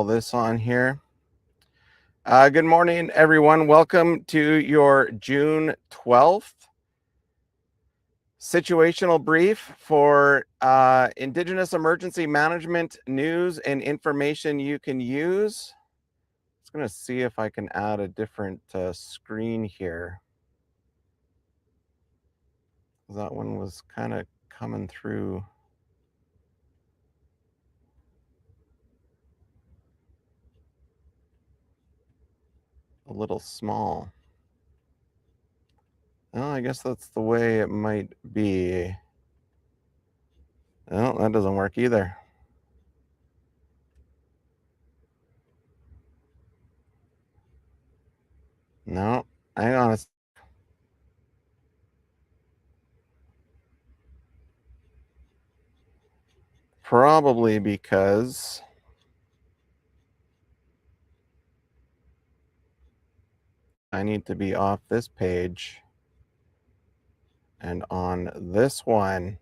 all this on here. Good morning, everyone. Welcome to your June 12th situational brief for Indigenous Emergency Management news and information you can use. I'm just going to see if I can add a different screen here. That one was kind of coming through a little small. Well, I guess that's the way it might be. Oh, that doesn't work either. No, hang on. Probably because I need to be off this page and on this one.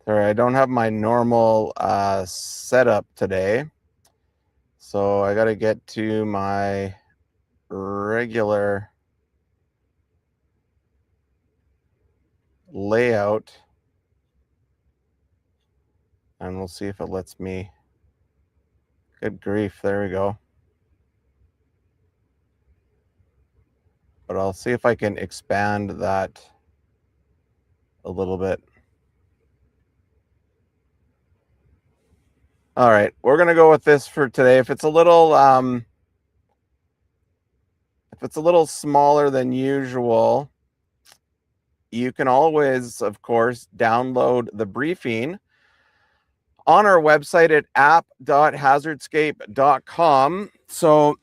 Sorry, I don't have my normal setup today. So I got to get to my regular layout. And we'll see if it lets me. Good grief, there we go. But I'll see if I can expand that a little bit. All right, we're gonna go with this for today. If it's a little smaller than usual, you can always, of course, download the briefing on our website at app.hazardscape.com. So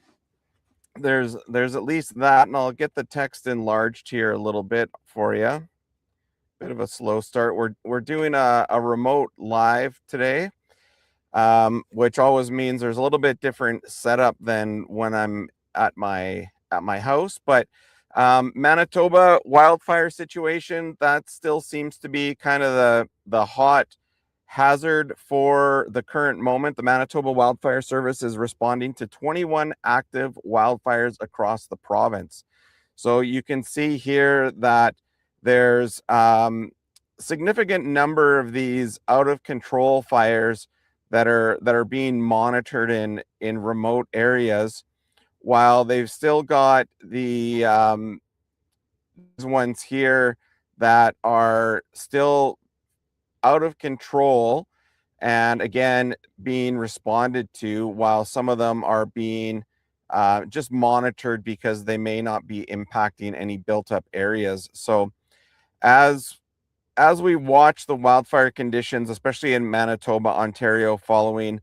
there's at least that, and I'll get the text enlarged here a little bit for you. Bit of a slow start. We're doing a remote live today, which always means there's a little bit different setup than when I'm at my house. But Manitoba wildfire situation, that still seems to be kind of the hot hazard for the current moment. The Manitoba Wildfire Service is responding to 21 active wildfires across the province. So you can see here that there's significant number of these out of control fires that are being monitored in remote areas, while they've still got the ones here that are still out of control and again being responded to, while some of them are being just monitored because they may not be impacting any built up areas. So as we watch the wildfire conditions, especially in Manitoba, Ontario, following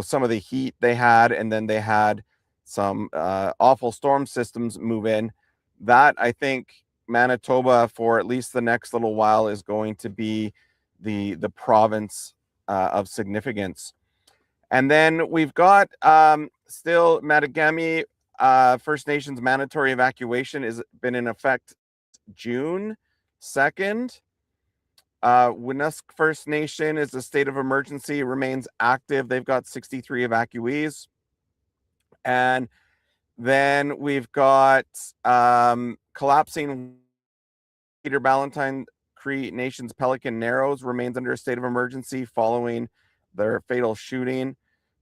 some of the heat they had, and then they had some awful storm systems move in, that I think Manitoba for at least the next little while is going to be the province of significance. And then we've got still Matagami First Nations mandatory evacuation has been in effect June 2nd. Winusk First Nation is a state of emergency, remains active. They've got 63 evacuees. And then we've got collapsing Peter Ballantyne Cree Nation's Pelican Narrows remains under a state of emergency following their fatal shooting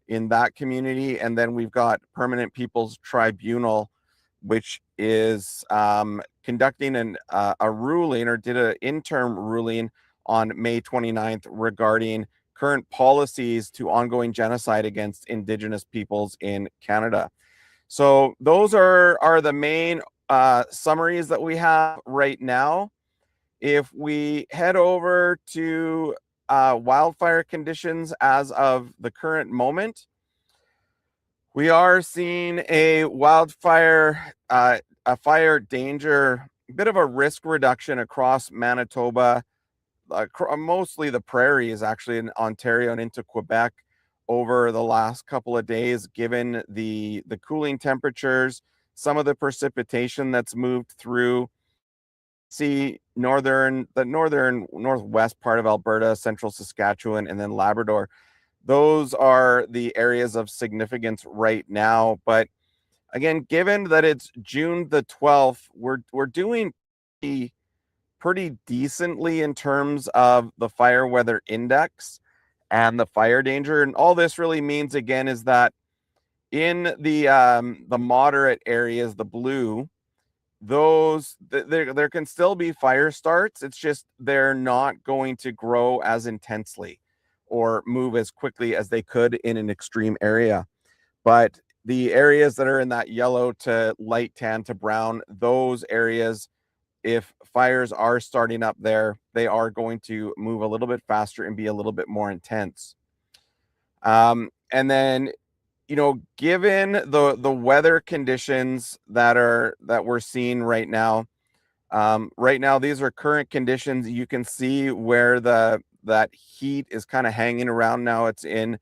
in that community. And then we've got Permanent People's Tribunal, which is conducting a ruling, or did an interim ruling on May 29th regarding current policies to ongoing genocide against Indigenous peoples in Canada. So those are the main summaries that we have right now. If we head over to wildfire conditions as of the current moment, we are seeing a wildfire, a fire danger, bit of a risk reduction across Manitoba, mostly the prairies, actually in Ontario and into Quebec, over the last couple of days, given the cooling temperatures, some of the precipitation that's moved through. See the northern northwest part of Alberta, central Saskatchewan, and then Labrador. Those are the areas of significance right now. But again, given that it's June the 12th, we're doing pretty decently in terms of the fire weather index and the fire danger. And all this really means, again, is that in the moderate areas, the blue, there can still be fire starts. It's just they're not going to grow as intensely or move as quickly as they could in an extreme area. But the areas that are in that yellow to light tan to brown, those areas, if fires are starting up there, they are going to move a little bit faster and be a little bit more intense. And then, given the weather conditions that we're seeing right now, these are current conditions. You can see where that heat is kind of hanging around now. It's in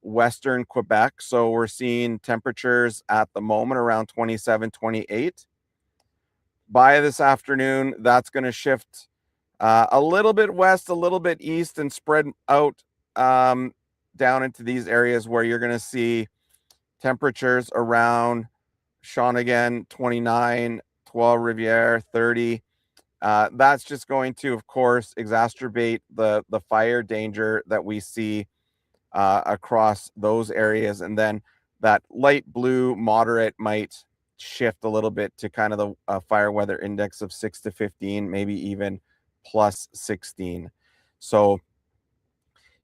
Western Quebec, so we're seeing temperatures at the moment around 27, 28. By this afternoon, that's going to shift a little bit west, a little bit east, and spread out down into these areas where you're going to see temperatures around Shawnigan 29, Trois-Rivières 30. That's just going to, of course, exacerbate the fire danger that we see across those areas. And then that light blue moderate might shift a little bit to kind of the fire weather index of 6 to 15, maybe even plus 16. So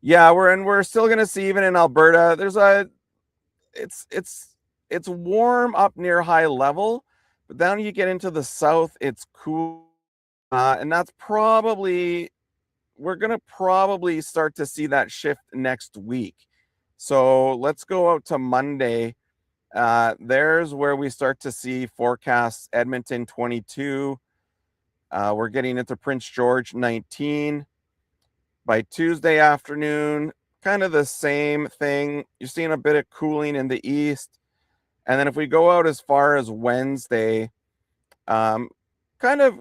yeah, we're still going to see, even in Alberta, it's warm up near high level, but then you get into the south, it's cool. And that's probably, we're going to probably start to see that shift next week. So let's go out to Monday. There's where we start to see forecasts: Edmonton 22. We're getting into Prince George 19. By Tuesday afternoon, kind of the same thing. You're seeing a bit of cooling in the east. And then if we go out as far as Wednesday, kind of,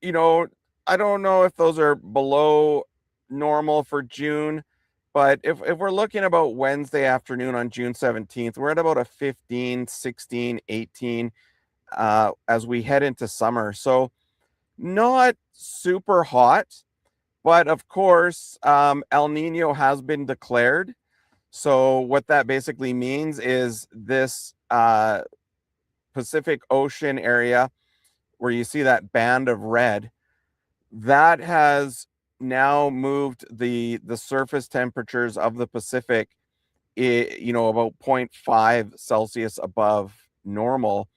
you know, I don't know if those are below normal for June, but if we're looking about Wednesday afternoon on June 17th, we're at about a 15, 16, 18 as we head into summer. So not super hot, but of course, El Nino has been declared. So what that basically means is this Pacific Ocean area where you see that band of red, that has now moved the surface temperatures of the Pacific, about 0.5 Celsius above normal.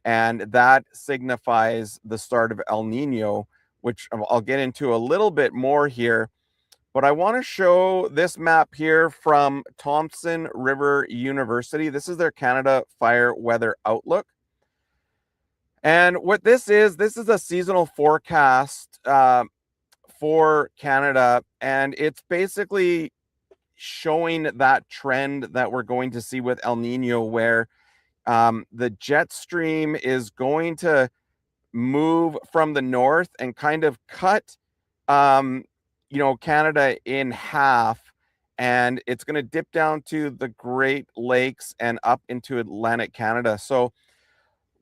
And that signifies the start of El Nino, which I'll get into a little bit more here. But I want to show this map here from Thompson River University. This is their Canada Fire Weather Outlook. And what this is a seasonal forecast for Canada. And it's basically showing that trend that we're going to see with El Nino, where the jet stream is going to move from the north and kind of cut, Canada in half. And it's going to dip down to the Great Lakes and up into Atlantic Canada. So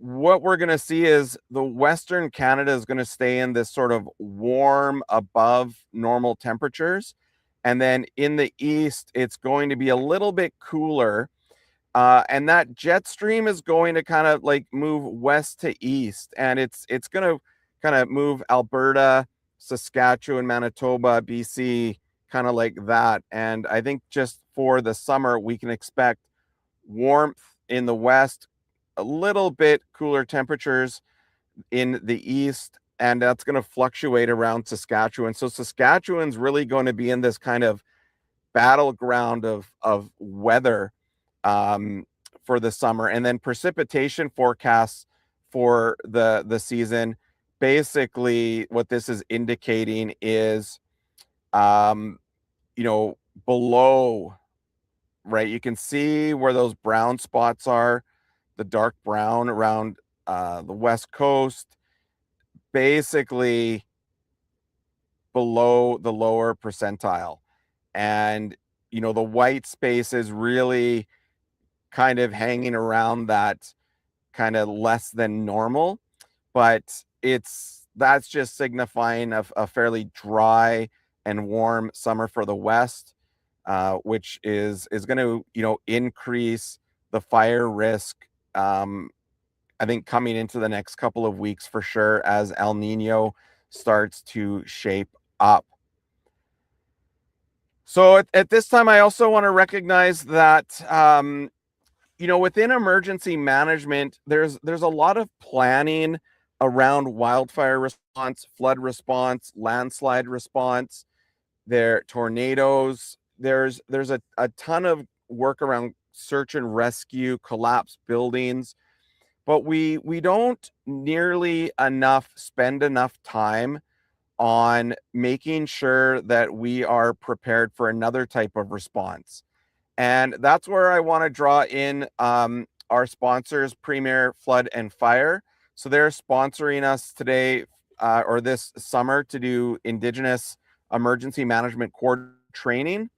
what we're going to see is the Western Canada is going to stay in this sort of warm above normal temperatures. And then in the east, it's going to be a little bit cooler. And that jet stream is going to kind of like move west to east. And it's going to kind of move Alberta, Saskatchewan, Manitoba, BC, kind of like that. And I think just for the summer, we can expect warmth in the west, a little bit cooler temperatures in the east, and that's going to fluctuate around Saskatchewan. So Saskatchewan's really going to be in this kind of battleground of weather for the summer. And then precipitation forecasts for the season, basically what this is indicating is below right? You can see where those brown spots are, the dark brown around the west coast, basically below the lower percentile. And, the white space is really kind of hanging around that kind of less than normal, but that's just signifying a fairly dry and warm summer for the West, which is going to, increase the fire risk. I think coming into the next couple of weeks for sure as El Nino starts to shape up. So at this time, I also want to recognize that, within emergency management, there's a lot of planning around wildfire response, flood response, landslide response, tornadoes. There's a ton of work around search and rescue, collapsed buildings, but we don't nearly spend enough time on making sure that we are prepared for another type of response. And that's where I want to draw in our sponsors, Premier Flood and Fire. So they're sponsoring us today or this summer to do Indigenous Emergency Management Core training.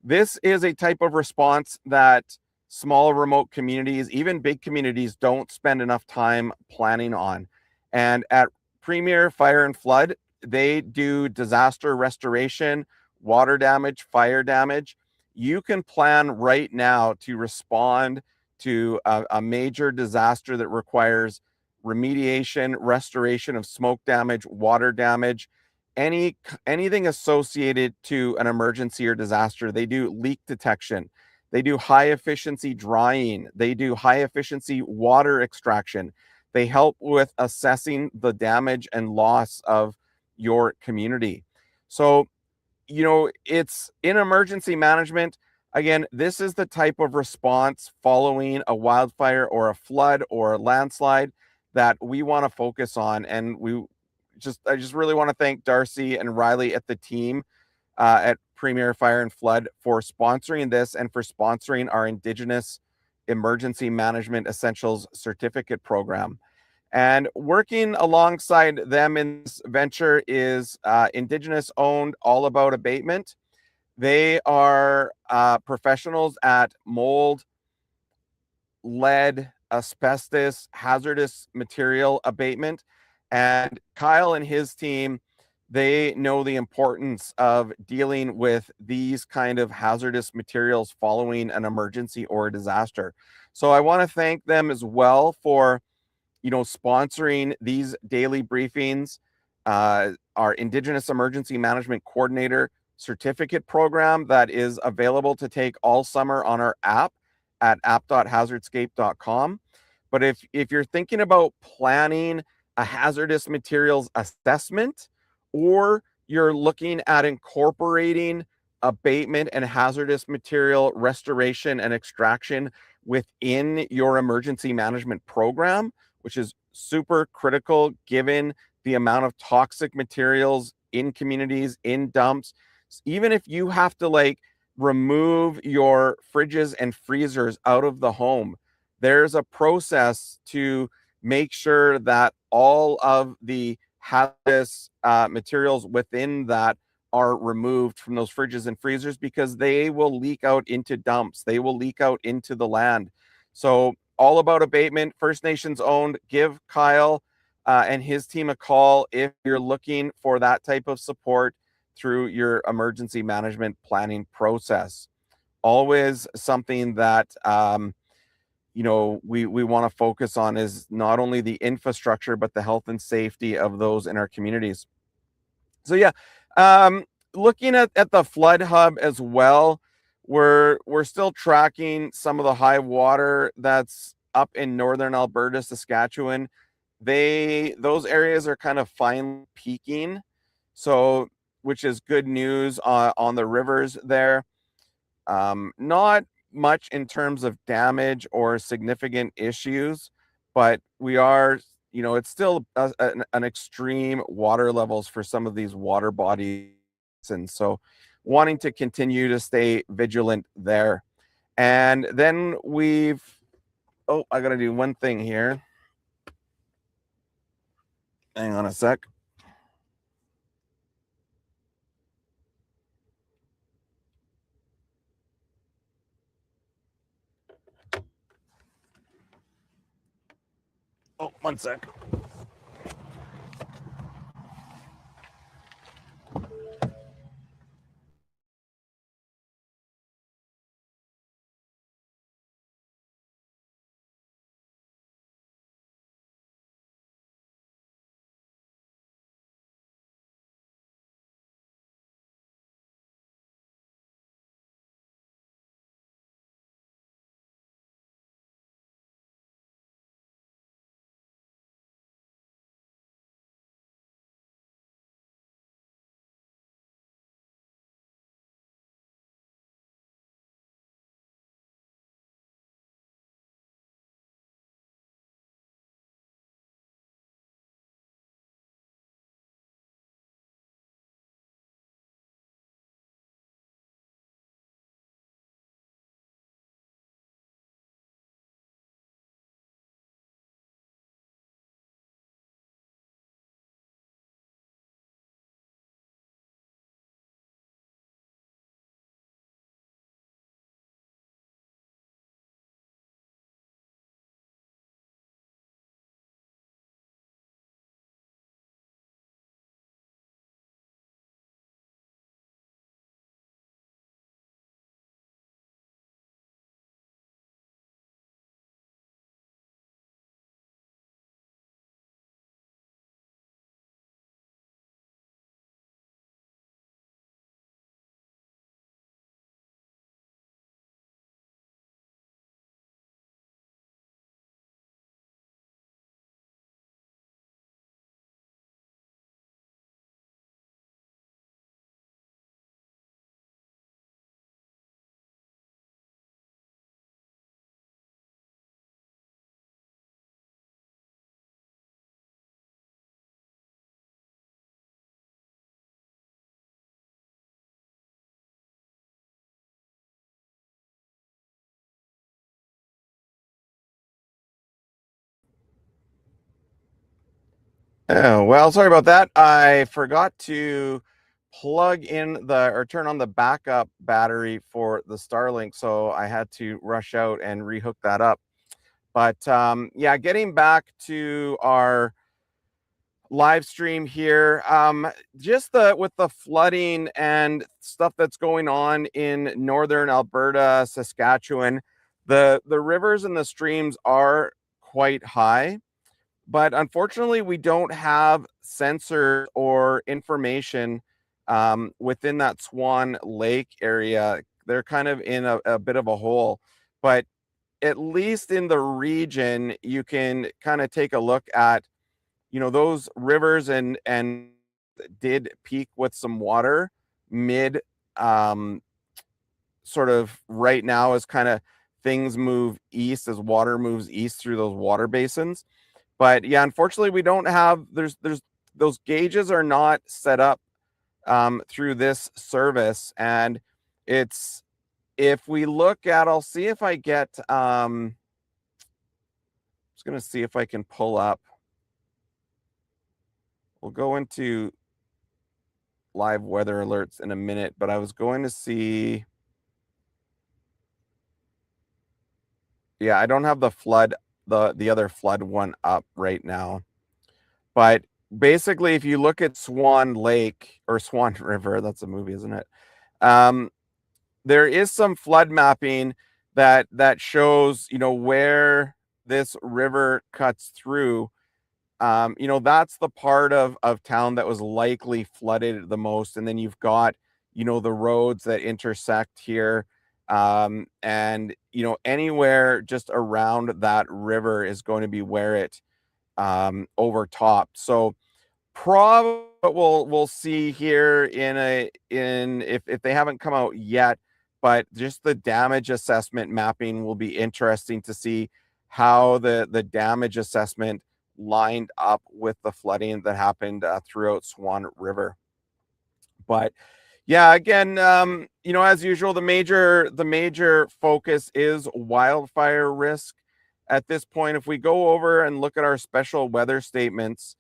This is a type of response that small remote communities, even big communities, don't spend enough time planning on. And at Premier Fire and Flood, they do disaster restoration, water damage, fire damage. You can plan right now to respond to a major disaster that requires remediation, restoration of smoke damage, water damage, anything associated to an emergency or disaster. They do leak detection, they do high efficiency drying, they do high efficiency water extraction, they help with assessing the damage and loss of your community. So, it's in emergency management. Again, this is the type of response following a wildfire or a flood or a landslide that we want to focus on. And I just really want to thank Darcy and Riley at the team at Premier Fire and Flood for sponsoring this and for sponsoring our Indigenous Emergency Management Essentials Certificate Program. And working alongside them in this venture is Indigenous owned All About Abatement. They are professionals at mold, lead, asbestos, hazardous material abatement. And Kyle and his team, they know the importance of dealing with these kind of hazardous materials following an emergency or a disaster. So I want to thank them as well for sponsoring these daily briefings. Our Indigenous Emergency Management Coordinator certificate program that is available to take all summer on our app at app.hazardscape.com. But if you're thinking about planning a hazardous materials assessment, or you're looking at incorporating abatement and hazardous material restoration and extraction within your emergency management program, which is super critical given the amount of toxic materials in communities, in dumps. Even if you have to remove your fridges and freezers out of the home, there's a process to make sure that all of the hazardous materials within that are removed from those fridges and freezers, because they will leak out into dumps. They will leak out into the land. So All About Abatement, First Nations owned. Give Kyle and his team a call if you're looking for that type of support through your emergency management planning process. Always something that we want to focus on is not only the infrastructure, but the health and safety of those in our communities. So yeah, looking at the flood hub as well, we're still tracking some of the high water that's up in northern Alberta, Saskatchewan. Those areas are kind of finally peaking, so which is good news on the rivers there. Not much in terms of damage or significant issues, but we are, it's still an extreme water levels for some of these water bodies. And so wanting to continue to stay vigilant there. And then I got to do one thing here. Hang on a sec. Oh, one sec. Oh, well, sorry about that. I forgot to plug in or turn on the backup battery for the Starlink, so I had to rush out and rehook that up. But yeah, getting back to our live stream here, just with the flooding and stuff that's going on in northern Alberta, Saskatchewan, the rivers and the streams are quite high. But unfortunately, we don't have sensor or information within that Swan Lake area. They're kind of in a bit of a hole. But at least in the region, you can kind of take a look at, those rivers and did peak with some water mid um, sort of right now as kind of things move east, as water moves east through those water basins. But yeah, unfortunately, we don't have there's those gauges are not set up through this service, and it's if we look at, I'll see if I get just gonna see if I can pull up. We'll go into live weather alerts in a minute, but I was going to see. Yeah, I don't have the flood the other flood one up right now, but basically, if you look at Swan Lake or Swan River, that's a movie, isn't it? Um, there is some flood mapping that shows, where this river cuts through. That's the part of town that was likely flooded the most. And then you've got, the roads that intersect here. And, anywhere just around that river is going to be where it overtopped. So probably what we'll see here in if they haven't come out yet, but just the damage assessment mapping will be interesting to see how the damage assessment lined up with the flooding that happened throughout Swan River. But Yeah, again, as usual, the major focus is wildfire risk. At this point, if we go over and look at our special weather statements,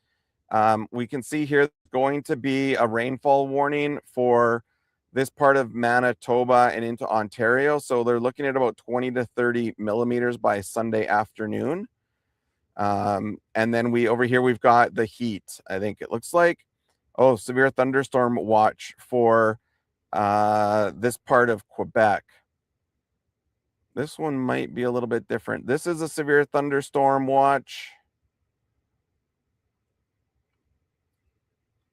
we can see here going to be a rainfall warning for this part of Manitoba and into Ontario. So they're looking at about 20 to 30 millimeters by Sunday afternoon. And then over here, we've got the heat. I think it looks like, severe thunderstorm watch for this part of Quebec. This one might be a little bit different. This is a severe thunderstorm watch.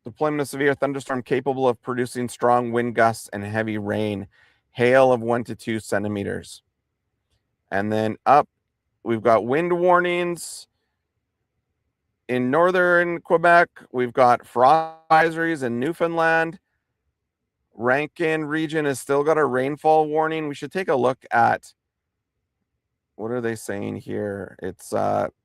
Deployment of severe thunderstorm capable of producing strong wind gusts and heavy rain, hail of 1 to 2 centimeters. And then up, we've got wind warnings. In northern Quebec, we've got frost advisories in Newfoundland. Rankin region has still got a rainfall warning. We should take a look at, what are they saying here? It's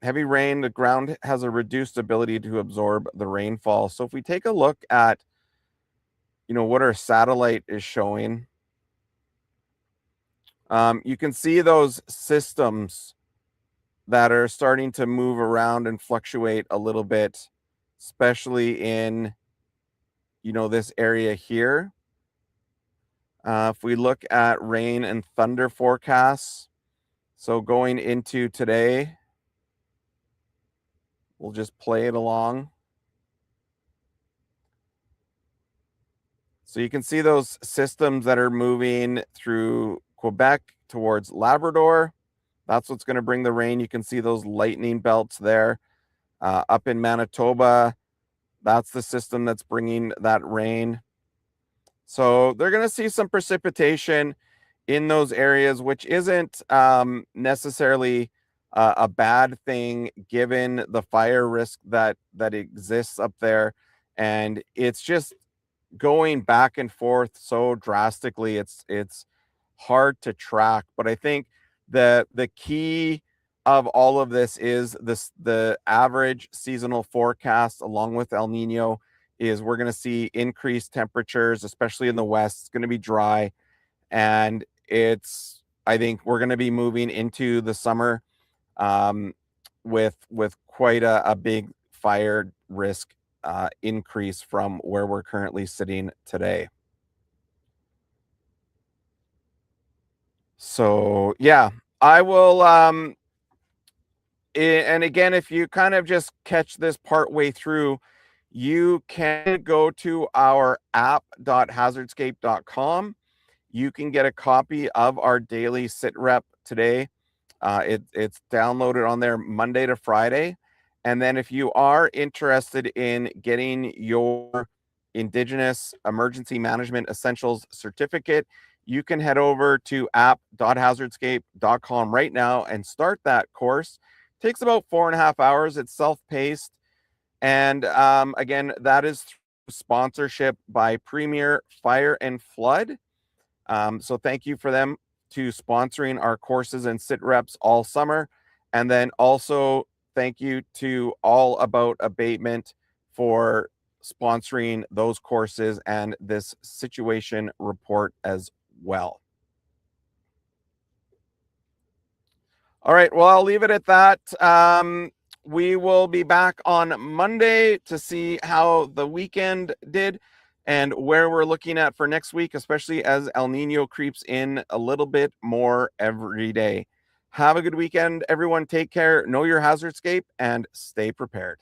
heavy rain. The ground has a reduced ability to absorb the rainfall. So if we take a look at, what our satellite is showing, you can see those systems that are starting to move around and fluctuate a little bit, especially in, this area here. If we look at rain and thunder forecasts, so going into today, we'll just play it along. So you can see those systems that are moving through Quebec towards Labrador. That's what's going to bring the rain. You can see those lightning belts there. Up in Manitoba, that's the system that's bringing that rain. So they're going to see some precipitation in those areas, which isn't necessarily a bad thing given the fire risk that exists up there. And it's just going back and forth so drastically. It's hard to track, but I think the key of all of this is the average seasonal forecast along with El Nino is we're going to see increased temperatures, especially in the west. It's going to be dry, and I think we're going to be moving into the summer with quite a big fire risk increase from where we're currently sitting today. So yeah, I will and again, if you kind of just catch this part way through, you can go to our app.hazardscape.com. You can get a copy of our daily sit rep today. It's downloaded on there Monday to Friday. And then if you are interested in getting your Indigenous Emergency Management Essentials certificate, you can head over to app.hazardscape.com right now and start that course. It takes about 4.5 hours. It's self-paced. And again, that is through sponsorship by Premier Fire and Flood. So thank you for them to sponsoring our courses and sit reps all summer. And then also thank you to All About Abatement for sponsoring those courses and this situation report as well. All right, well, I'll leave it at that. We will be back on Monday to see how the weekend did and where we're looking at for next week, especially as El Nino creeps in a little bit more every day. Have a good weekend, everyone. Take care, know your hazardscape, and stay prepared.